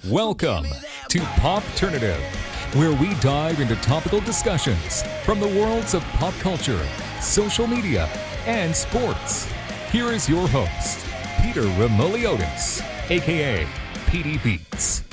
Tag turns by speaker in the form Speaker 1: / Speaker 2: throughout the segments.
Speaker 1: Welcome to Popternative, where we dive into topical discussions from the worlds of pop culture, social media, and sports. Here is your host, Peter Remoliotis, aka PD Beats.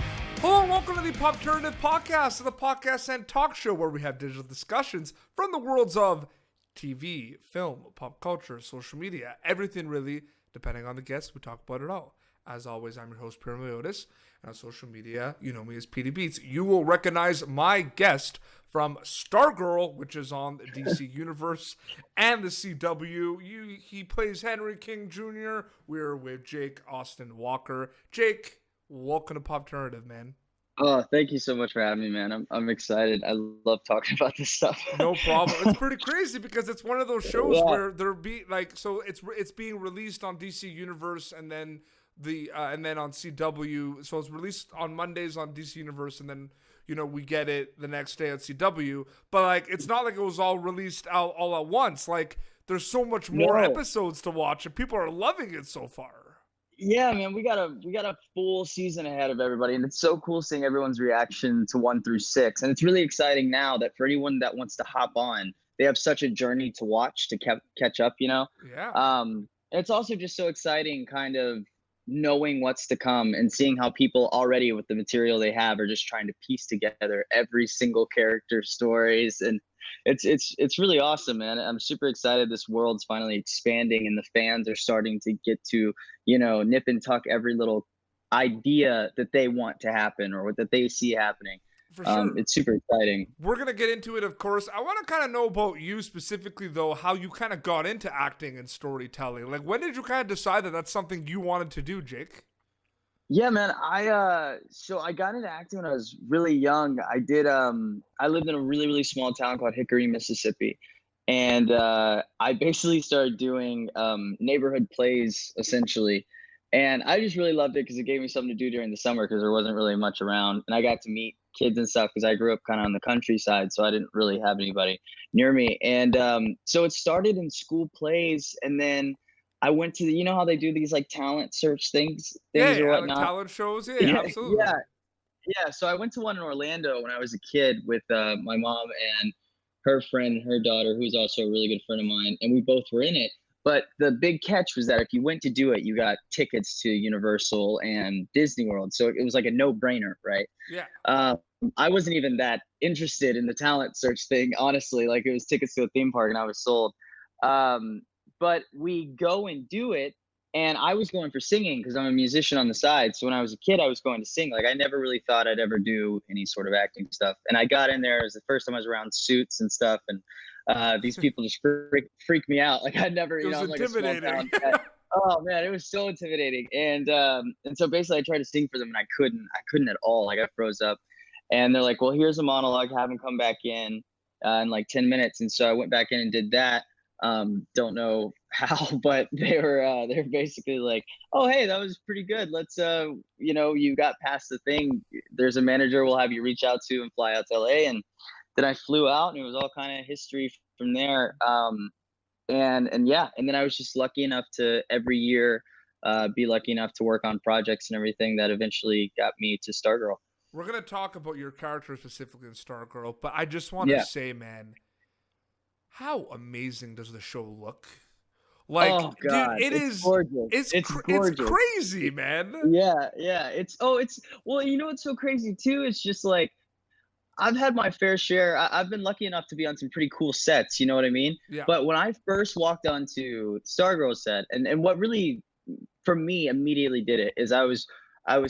Speaker 2: Hello and welcome to the Popternative podcast, the podcast and talk show where we have digital discussions from the worlds of TV, film, pop culture, social media, everything really. Depending on the guest, we talk about it all. As always, I'm your host, Peter Remoliotis, and on social media, you know me as PD Beats. You will recognize my guest from Stargirl, which is on the DC Universe and the CW. He plays Henry King Jr. We're with Jake Austin Walker. Jake, welcome to Popternative, man.
Speaker 3: Oh, thank you so much for having me, man. I'm excited. I love talking about this stuff.
Speaker 2: No problem. It's pretty crazy because it's one of those shows where there be like, so it's being released on DC Universe and then on CW. So it's released on Mondays on DC Universe and then we get it the next day at CW. But like it's not like it was all released out all at once. Like there's so much more episodes to watch and people are loving it so far.
Speaker 3: Yeah, man, we got a full season ahead of everybody, and it's so cool seeing everyone's reaction to 1 through 6. And it's really exciting now that for anyone that wants to hop on, they have such a journey to watch to catch up.
Speaker 2: Yeah.
Speaker 3: And it's also just so exciting, kind of knowing what's to come and seeing how people already with the material they have are just trying to piece together every single character's stories, and it's really awesome, man. I'm super excited. This world's finally expanding and the fans are starting to get to, nip and tuck every little idea that they want to happen or that they see happening.
Speaker 2: For sure.
Speaker 3: It's super exciting.
Speaker 2: We're going to get into it, of course. I want to kind of know about you specifically, though, how you kind of got into acting and storytelling. Like, when did you kind of decide that that's something you wanted to do, Jake?
Speaker 3: Yeah, man. So I got into acting when I was really young. I lived in a really, really small town called Hickory, Mississippi. And I basically started doing neighborhood plays, essentially. And I just really loved it because it gave me something to do during the summer because there wasn't really much around. And I got to meet kids and stuff because I grew up kind of on the countryside, so I didn't really have anybody near me. And so it started in school plays, and then I went to how they do these like talent search things or whatnot.
Speaker 2: Like talent shows. Yeah, absolutely.
Speaker 3: Yeah. So I went to one in Orlando when I was a kid with my mom and her friend and her daughter, who's also a really good friend of mine, and we both were in it. But the big catch was that if you went to do it, you got tickets to Universal and Disney World. So it was like a no-brainer, right?
Speaker 2: Yeah.
Speaker 3: I wasn't even that interested in the talent search thing, honestly. Like it was tickets to a theme park and I was sold. But we go and do it, and I was going for singing because I'm a musician on the side. So when I was a kid, I was going to sing. Like I never really thought I'd ever do any sort of acting stuff. And I got in there. It was the first time I was around suits and stuff, and these people just freaked me out. Like I'd never,
Speaker 2: I'm like a small town guy.
Speaker 3: Oh man, it was so intimidating. And so basically I tried to sing for them and I couldn't at all. Like I froze up. And they're like, well, here's a monologue, have him come back in like 10 minutes. And so I went back in and did that. Don't know how, but they're basically like, oh, hey, that was pretty good. Let's, you got past the thing. There's a manager we'll have you reach out to and fly out to LA. And then I flew out and it was all kind of history from there. And then I was just lucky enough to every year be lucky enough to work on projects and everything that eventually got me to Stargirl.
Speaker 2: We're going to talk about your character specifically in Stargirl, but I just want to say, man, how amazing does the show look? Like,
Speaker 3: oh, God,
Speaker 2: dude,
Speaker 3: it's gorgeous.
Speaker 2: It's crazy, man.
Speaker 3: Yeah. Well, what's so crazy too? It's just like, I've had my fair share. I've been lucky enough to be on some pretty cool sets, you know what I mean?
Speaker 2: Yeah.
Speaker 3: But when I first walked onto Stargirl set, and what really, for me, immediately did it is I was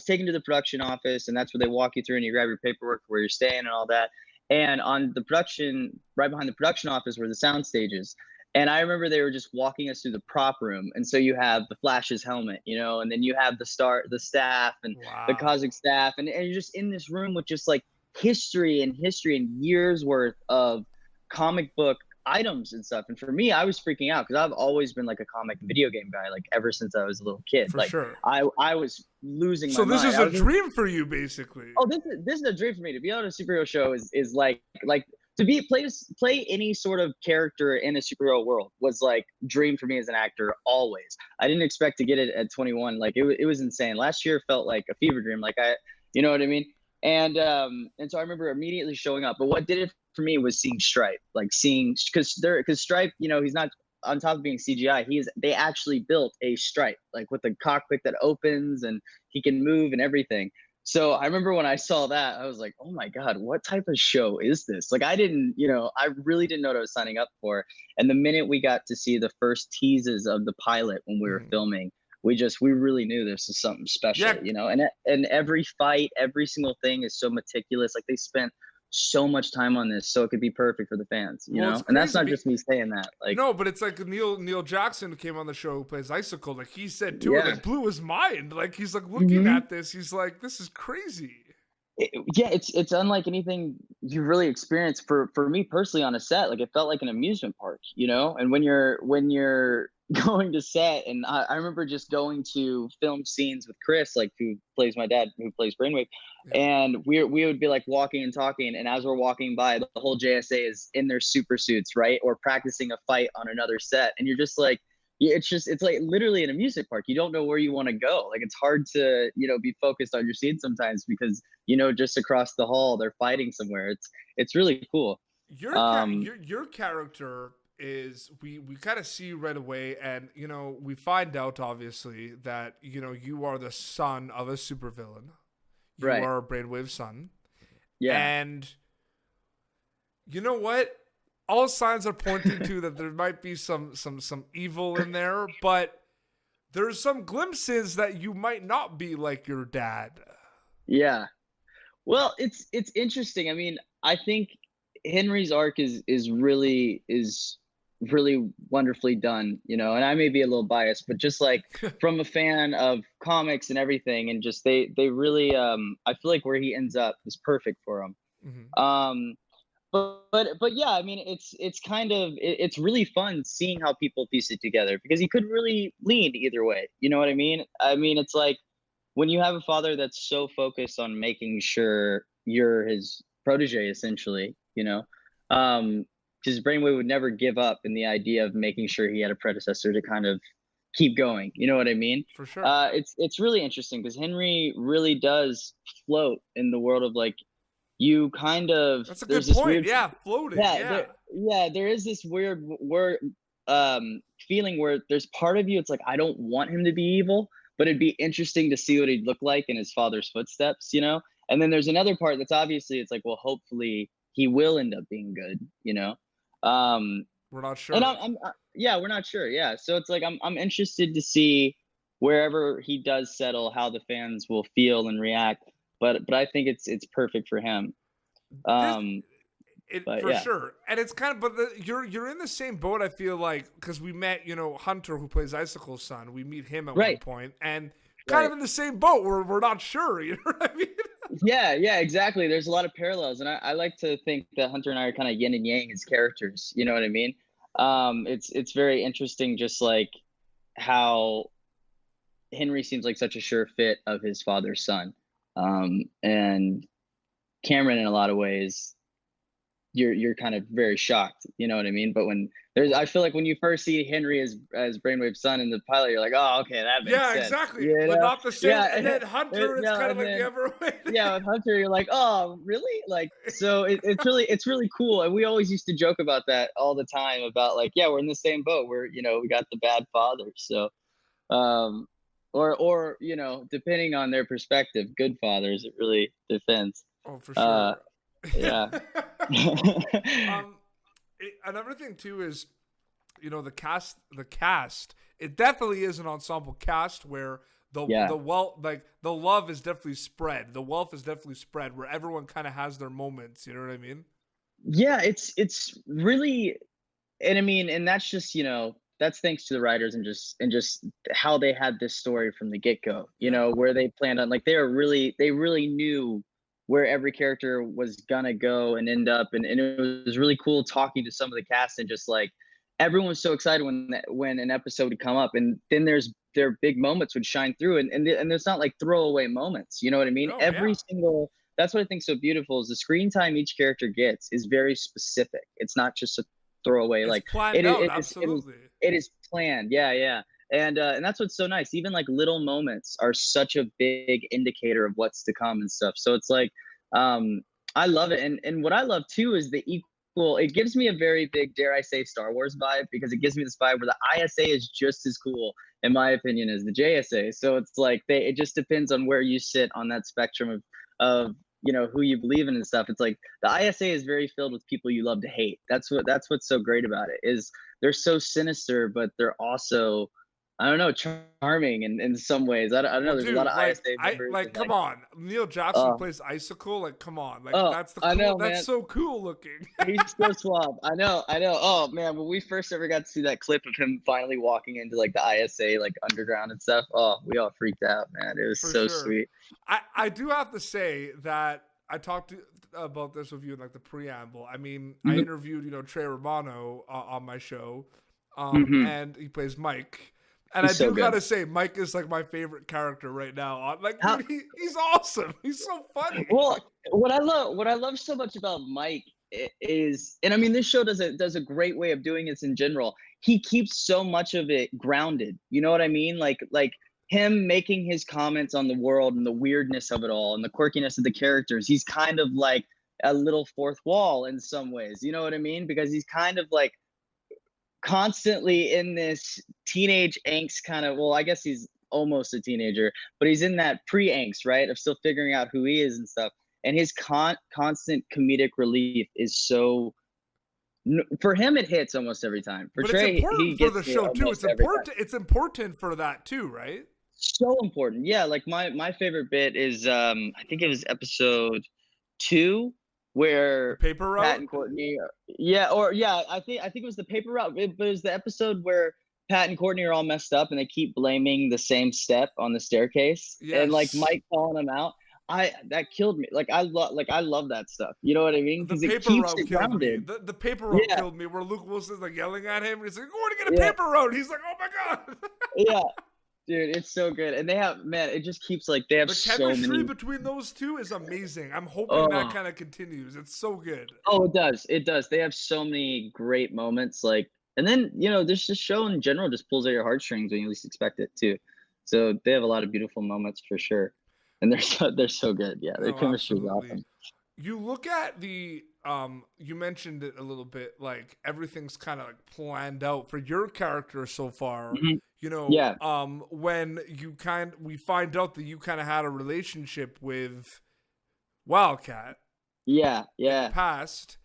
Speaker 3: taken to the production office, and that's where they walk you through and you grab your paperwork where you're staying and all that. And on the production, right behind the production office were the sound stages. And I remember they were just walking us through the prop room. And so you have the Flash's helmet, and then you have the staff and the cosmic staff. And you're just in this room with just like history and years worth of comic book items and stuff. And for me, I was freaking out because I've always been like a comic and video game guy, like ever since I was a little kid.
Speaker 2: For
Speaker 3: like
Speaker 2: sure.
Speaker 3: I was losing
Speaker 2: so
Speaker 3: my
Speaker 2: this
Speaker 3: mind.
Speaker 2: is a dream for you, basically.
Speaker 3: Oh, this is a dream for me. To be on a superhero show is like to play any sort of character in a superhero world was like dream for me as an actor always. I didn't expect to get it at 21. Like it was insane. Last year felt like a fever dream. Like You know what I mean? And so I remember immediately showing up. But what did it for me was seeing Stripe, like seeing because Stripe, he's not on top of being CGI. They actually built a Stripe like with a cockpit that opens and he can move and everything. So I remember when I saw that, I was like, oh my God, what type of show is this? Like I really didn't know what I was signing up for. And the minute we got to see the first teases of the pilot when we were
Speaker 2: Mhm.
Speaker 3: filming, we really knew this is something special,
Speaker 2: Yeah,
Speaker 3: and every fight, every single thing is so meticulous. Like they spent so much time on this so it could be perfect for the fans,
Speaker 2: well, it's
Speaker 3: and that's
Speaker 2: crazy.
Speaker 3: not just me saying that. Like,
Speaker 2: No, but it's like Neil Jackson who came on the show who plays Icicle. Like he said too, it
Speaker 3: yeah.
Speaker 2: like blew his mind. Like he's like looking
Speaker 3: Hmm.
Speaker 2: at this, he's like, this is crazy.
Speaker 3: Yeah, it's unlike anything you really experienced for me personally on a set. Like it felt like an amusement park, and when you're going to set, and I remember just going to film scenes with Chris, like who plays my dad, who plays Brainwave,
Speaker 2: Yeah.
Speaker 3: and we would be like walking and talking, and as we're walking by, the whole JSA is in their super suits, right, or practicing a fight on another set, and you're just like, yeah, it's like literally an amusement park. You don't know where you want to go. Like it's hard to be focused on your scene sometimes because just across the hall they're fighting somewhere. It's really cool. Um,
Speaker 2: Your character is we kind of see right away, and we find out obviously that you are the son of a supervillain. You
Speaker 3: right.
Speaker 2: are Brainwave's son,
Speaker 3: Yeah.
Speaker 2: and you know what? All signs are pointing to that there might be some evil in there, but there's some glimpses that you might not be like your dad.
Speaker 3: Yeah. Well, it's interesting. I mean, I think Henry's arc is really wonderfully done, and I may be a little biased, but just like from a fan of comics and everything, and just they really I feel like where he ends up is perfect for him.
Speaker 2: Hmm.
Speaker 3: Um but yeah, I mean, it's kind of it's really fun seeing how people piece it together because he could really lean either way. You know what I mean? I mean, it's like when you have a father that's so focused on making sure you're his protege, essentially, because Brainwave would never give up in the idea of making sure he had a predecessor to kind of keep going. You know what I mean?
Speaker 2: For sure.
Speaker 3: It's really interesting because Henry really does float in the world of like you kind of
Speaker 2: That's a
Speaker 3: there's
Speaker 2: good
Speaker 3: this
Speaker 2: point.
Speaker 3: weird
Speaker 2: Yeah, floating.
Speaker 3: yeah
Speaker 2: Yeah.
Speaker 3: there is this weird word feeling where there's part of you, it's like I don't want him to be evil, but it'd be interesting to see what he'd look like in his father's footsteps, and then there's another part that's obviously it's like, well, hopefully he will end up being good, um
Speaker 2: We're not
Speaker 3: and
Speaker 2: sure.
Speaker 3: yeah, we're not sure, yeah, so it's like I'm interested to see wherever he does settle how the fans will feel and react, but I think it's perfect for him.
Speaker 2: This
Speaker 3: um but
Speaker 2: for
Speaker 3: yeah.
Speaker 2: sure, and it's kind of, but you're in the same boat. I feel like because we met, Hunter, who plays Icicle's son. We meet him at one
Speaker 3: Right.
Speaker 2: point, and kind of
Speaker 3: Right.
Speaker 2: in the same boat. We're not sure. You know what I mean?
Speaker 3: Yeah, yeah, exactly. There's a lot of parallels, and I like to think that Hunter and I are kind of yin and yang as characters. You know what I mean? It's very interesting, just like how Henry seems like such a sure fit of his father's son, and Cameron in a lot of ways you're kind of very shocked, you know what I mean? But when I feel like when you first see Henry as Brainwave's son in the pilot, you're like, oh, okay, that makes
Speaker 2: Yeah,
Speaker 3: sense.
Speaker 2: exactly. But not the same. And
Speaker 3: Yeah.
Speaker 2: then Hunter, it's
Speaker 3: No,
Speaker 2: kind of
Speaker 3: and
Speaker 2: like the
Speaker 3: then
Speaker 2: other way.
Speaker 3: yeah, with Hunter, you're like, oh, really? Like, so it's really cool. And we always used to joke about that all the time about like, yeah, we're in the same boat. We got the bad father. So, um, or depending on their perspective, good fathers. It really depends.
Speaker 2: Oh, for
Speaker 3: Uh,
Speaker 2: sure.
Speaker 3: yeah.
Speaker 2: um, Another thing too is, the cast. The cast. It definitely is an ensemble cast where
Speaker 3: Yeah.
Speaker 2: the love is definitely spread. The wealth is definitely spread where everyone kind of has their moments. You know what I mean?
Speaker 3: Yeah, it's really, and I mean, and that's just, that's thanks to the writers and just how they had this story from the get-go,
Speaker 2: Yeah.
Speaker 3: where they planned on, like, they really knew where every character was gonna go and end up, and it was really cool talking to some of the cast, and just like everyone was so excited when an episode would come up, and then their big moments would shine through, and there's not like throwaway moments, you know what I mean?
Speaker 2: Oh
Speaker 3: Every
Speaker 2: yeah.
Speaker 3: single That's what I think so beautiful is the screen time each character gets is very specific. It's not just a throwaway.
Speaker 2: It's
Speaker 3: Like
Speaker 2: planned out.
Speaker 3: it is
Speaker 2: Absolutely.
Speaker 3: it is planned. Yeah, yeah. And that's what's so nice. Even like little moments are such a big indicator of what's to come and stuff. So it's like, um, I love it. And what I love too is the equal. It gives me a very big, dare I say, Star Wars vibe, because it gives me this vibe where the ISA is just as cool, in my opinion, as the JSA. So it's like it just depends on where you sit on that spectrum of who you believe in and stuff. It's like the ISA is very filled with people you love to hate. That's what's so great about it, is they're so sinister, but they're also, I don't know, charming in some ways. I don't know.
Speaker 2: Well,
Speaker 3: There's a
Speaker 2: dude,
Speaker 3: lot of
Speaker 2: like
Speaker 3: ISA members. And
Speaker 2: come
Speaker 3: like,
Speaker 2: on, Neil Jackson
Speaker 3: oh,
Speaker 2: plays Icicle. Like, come on, like
Speaker 3: oh,
Speaker 2: that's the
Speaker 3: I
Speaker 2: cool.
Speaker 3: know,
Speaker 2: That's
Speaker 3: man.
Speaker 2: so cool looking.
Speaker 3: He's so suave. I know. Oh man, when we first ever got to see that clip of him finally walking into like the ISA like underground and stuff, oh, we all freaked out, man. It was
Speaker 2: For
Speaker 3: so
Speaker 2: sure.
Speaker 3: sweet.
Speaker 2: I do have to say that I talked about this with you in like the preamble. I mean, I
Speaker 3: Mhm.
Speaker 2: interviewed Trey Romano on my show,
Speaker 3: Mhm.
Speaker 2: and he plays Mike. And I
Speaker 3: He's so
Speaker 2: do
Speaker 3: good.
Speaker 2: gotta say, Mike is like my favorite character right now. Like,
Speaker 3: How
Speaker 2: dude, he's awesome. He's so funny.
Speaker 3: well, what I love so much about Mike is, and I mean, this show does a great way of doing this in general. He keeps so much of it grounded. You know what I mean? Like him making his comments on the world and the weirdness of it all and the quirkiness of the characters. He's kind of like a little fourth wall in some ways. You know what I mean? Because he's kind of like constantly in this teenage angst kind of, well, I guess he's almost a teenager, but he's in that pre-angst, right? Of still figuring out who he is and stuff. And his constant comedic relief is so, for him it hits almost every time. For
Speaker 2: But it's
Speaker 3: Trey, he
Speaker 2: important for the
Speaker 3: gets me
Speaker 2: show too.
Speaker 3: almost every time.
Speaker 2: It's important for that too, right?
Speaker 3: So important. Yeah, like my favorite bit is I think it was episode 2
Speaker 2: The
Speaker 3: where
Speaker 2: paper
Speaker 3: Pat
Speaker 2: route.
Speaker 3: and Courtney yeah, I think it was the paper route. But it was the episode where Pat and Courtney are all messed up and they keep blaming the same step on the staircase, and like
Speaker 2: Yes.
Speaker 3: Mike calling them out. That killed me. I love that stuff. You know what I mean?
Speaker 2: The
Speaker 3: Because it
Speaker 2: paper
Speaker 3: keeps
Speaker 2: route
Speaker 3: it
Speaker 2: killed me.
Speaker 3: grounded.
Speaker 2: The paper route
Speaker 3: Yeah,
Speaker 2: killed me. Where Luke Wilson's like yelling at him, and he's like, "Going to get a
Speaker 3: yeah,
Speaker 2: paper route." He's like, "Oh my god!"
Speaker 3: yeah. Dude, it's so good. And they have, man, it just keeps like, they have
Speaker 2: The
Speaker 3: so
Speaker 2: chemistry
Speaker 3: many.
Speaker 2: between those two is amazing. I'm hoping that
Speaker 3: Oh,
Speaker 2: kind of continues. It's so good.
Speaker 3: oh, it does. It does. They have so many great moments. Like, and then, this just show in general just pulls at your heartstrings when you least expect it too. So they have a lot of beautiful moments for sure. And they're so good. Yeah, their
Speaker 2: No,
Speaker 3: chemistry is
Speaker 2: absolutely.
Speaker 3: awesome.
Speaker 2: You look at the you mentioned it a little bit, like everything's kind of like planned out for your character so far.
Speaker 3: Mhm. Yeah,
Speaker 2: When we find out that you kind of had a relationship with Wildcat
Speaker 3: yeah,
Speaker 2: in the
Speaker 3: yeah.
Speaker 2: past,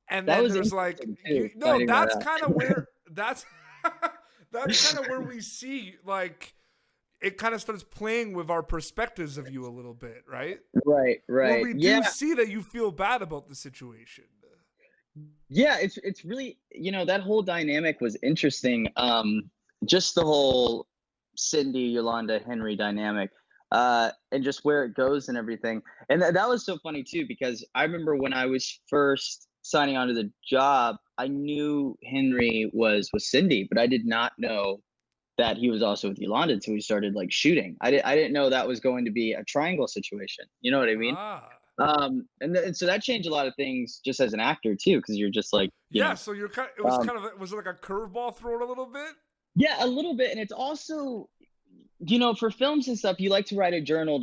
Speaker 2: and
Speaker 3: That
Speaker 2: then
Speaker 3: was
Speaker 2: there's like
Speaker 3: interesting too, finding that
Speaker 2: that's
Speaker 3: out.
Speaker 2: kind of where that's that's kind of where we see like it kind of starts playing with our perspectives of you a little bit, right?
Speaker 3: Right,
Speaker 2: Where
Speaker 3: right.
Speaker 2: we do
Speaker 3: Yeah,
Speaker 2: see that you feel bad about the situation.
Speaker 3: yeah. It's really, that whole dynamic was interesting. Just the whole Cindy, Yolanda, Henry dynamic, and just where it goes and everything. And that was so funny too, because I remember when I was first signing on to the job, I knew Henry was with Cindy, but I did not know that he was also with Yolanda until we started like shooting. I didn't know that was going to be a triangle situation. You know what I mean?
Speaker 2: Ah.
Speaker 3: And so that changed a lot of things just as an actor too, because you're just like,
Speaker 2: Yeah, so you're kind
Speaker 3: um,
Speaker 2: was it like a curveball thrown a little bit?
Speaker 3: yeah, a little bit. And it's also, for films and stuff, you like to write a journal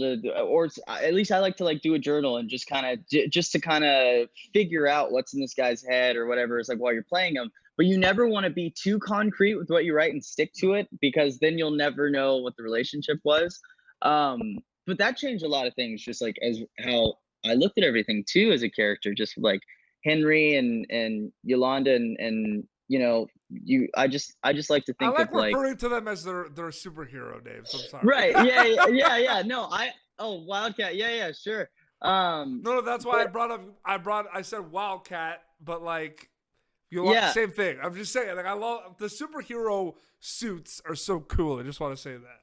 Speaker 3: at least I like to like do a journal and just kind of just to kind of figure out what's in this guy's head or whatever. It's like while you're playing him, but you never want to be too concrete with what you write and stick to it, because then you'll never know what the relationship was. But that changed a lot of things, just like as how I looked at everything too as a character, just like Henry and Yolanda and I just like to
Speaker 2: I
Speaker 3: think of
Speaker 2: like
Speaker 3: like.
Speaker 2: referring to them as their superhero names. I'm sorry.
Speaker 3: Right. Yeah. Yeah. No. Wildcat. Yeah. Yeah. Sure.
Speaker 2: No, that's why
Speaker 3: But
Speaker 2: I said Wildcat, but like
Speaker 3: yeah.
Speaker 2: same thing. I'm just saying, like I love the superhero suits are so cool. I just want to say that.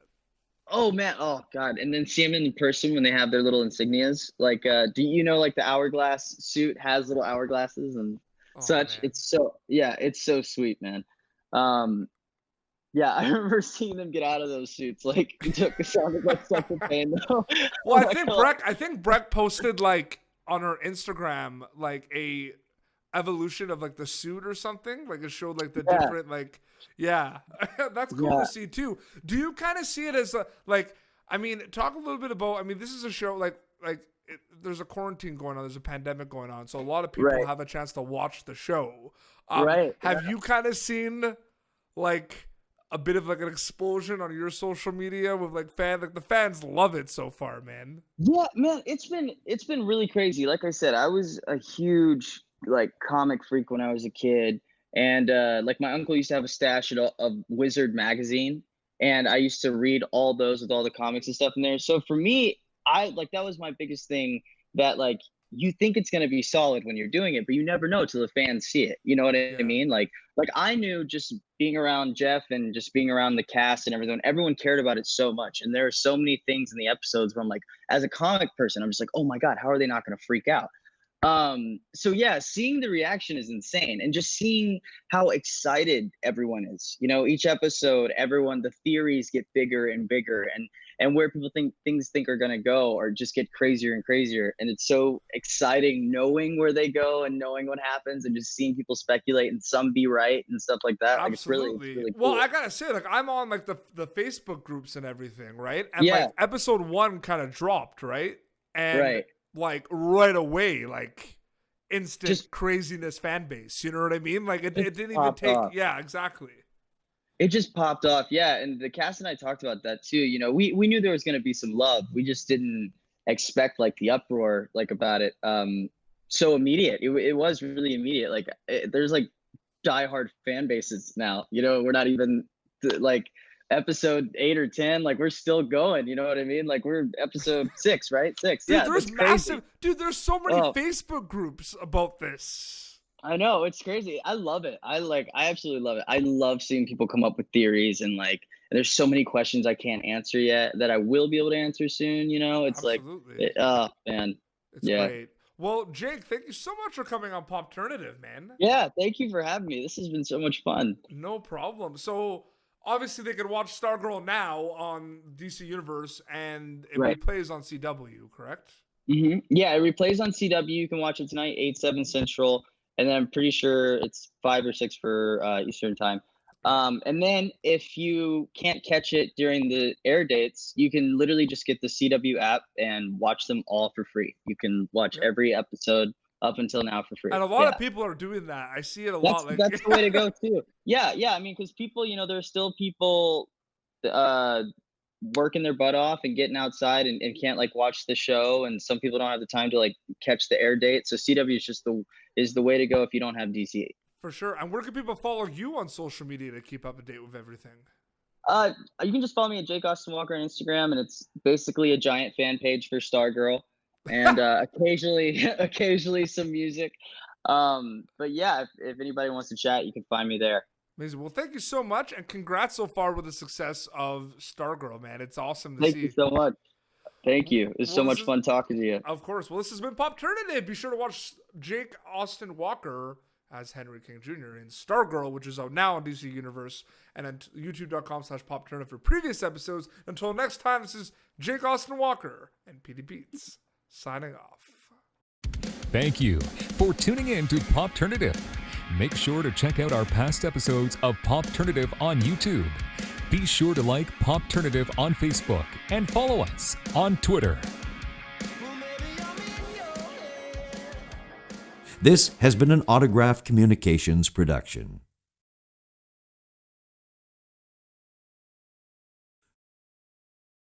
Speaker 3: Oh man. Oh god. And then see them in person when they have their little insignias. Like, do you know like the hourglass suit has little hourglasses and
Speaker 2: Oh
Speaker 3: such?
Speaker 2: man.
Speaker 3: It's so sweet, man. Um, yeah, I remember seeing them get out of those suits. Like, it sounded like such a pain though.
Speaker 2: Well,
Speaker 3: Oh my god.
Speaker 2: I think Breck posted like on her Instagram like a evolution of like the suit or something. Like it showed like the
Speaker 3: Yeah.
Speaker 2: different like Yeah, that's cool to see too. Do you kind of see it as talk a little bit about, this is a show there's a quarantine going on, there's a pandemic going on, so a lot of people have a chance to watch the show. Have you kind of seen like a bit of like an explosion on your social media with the fans love it so far, man?
Speaker 3: Yeah, man, it's been really crazy. Like I said, I was a huge like comic freak when I was a kid. And like my uncle used to have a stash of Wizard magazine, and I used to read all those with all the comics and stuff in there. So for me, that was my biggest thing, that like you think it's gonna be solid when you're doing it, but you never know till the fans see it. You know what I mean? Like I knew just being around Jeff and just being around the cast and everyone cared about it so much. And there are so many things in the episodes where I'm like, as a comic person, I'm just like, oh my God, how are they not gonna freak out? So yeah, seeing the reaction is insane, and just seeing how excited everyone is. Each episode, the theories get bigger and bigger, and where people think are gonna go or just get crazier and crazier. And it's so exciting knowing where they go and knowing what happens, and just seeing people speculate and some be right and stuff like that.
Speaker 2: Absolutely.
Speaker 3: Like, it's really cool.
Speaker 2: Well, I gotta say, I'm on the Facebook groups and everything, right? And episode 1 kind of dropped, right? And right away, instant just craziness fan base. You know what I mean? It didn't even take off. Yeah, exactly.
Speaker 3: It just popped off. Yeah. And the cast and I talked about that too. We knew there was going to be some love. We just didn't expect the uproar about it. So immediate. It was really immediate. There's diehard fan bases now. We're not even episode 8 or 10, we're still going, you know what I mean? We're episode 6, right? 6.
Speaker 2: Dude, there's massive, there's so many Facebook groups about this.
Speaker 3: I know, it's crazy. I love it. I absolutely love it. I love seeing people come up with theories, and there's so many questions I can't answer yet that I will be able to answer soon. It's
Speaker 2: absolutely.
Speaker 3: Man.
Speaker 2: It's great. Well, Jake, thank you so much for coming on Popternative, man.
Speaker 3: Yeah, thank you for having me. This has been so much fun.
Speaker 2: No problem. So obviously, they can watch Stargirl now on DC Universe, and it replays on CW, correct?
Speaker 3: Mm-hmm. Yeah, it replays on CW. You can watch it tonight, 8/7 Central, and then I'm pretty sure it's 5 or 6 for Eastern Time. And then if you can't catch it during the air dates, you can literally just get the CW app and watch them all for free. You can watch every episode up until now for free.
Speaker 2: And a lot of people are doing that. I see it a lot.
Speaker 3: That's the way to go too. Yeah. Because people, there's still people working their butt off and getting outside and can't watch the show, and some people don't have the time to catch the air date. So CW is just the way to go if you don't have DC.
Speaker 2: For sure. And where can people follow you on social media to keep up to date with everything?
Speaker 3: You can just follow me at Jake Austin Walker on Instagram, and it's basically a giant fan page for Stargirl. And occasionally some music. But yeah, if anybody wants to chat, you can find me there.
Speaker 2: Amazing. Well, thank you so much, and congrats so far with the success of Stargirl, man. It's awesome to see.
Speaker 3: Thank you so much. Thank you. It's so much fun talking to you.
Speaker 2: Of course. Well, this has been Popternative. Be sure to watch Jake Austin Walker as Henry King Jr. in Stargirl, which is out now on DC Universe, and on youtube.com/Popternative for previous episodes. Until next time, this is Jake Austin Walker and PD Beats signing off.
Speaker 1: Thank you for tuning in to Popternative. Make sure to check out our past episodes of Popternative on YouTube. Be sure to like Popternative on Facebook and follow us on Twitter.
Speaker 4: This has been an Autograph Communications production.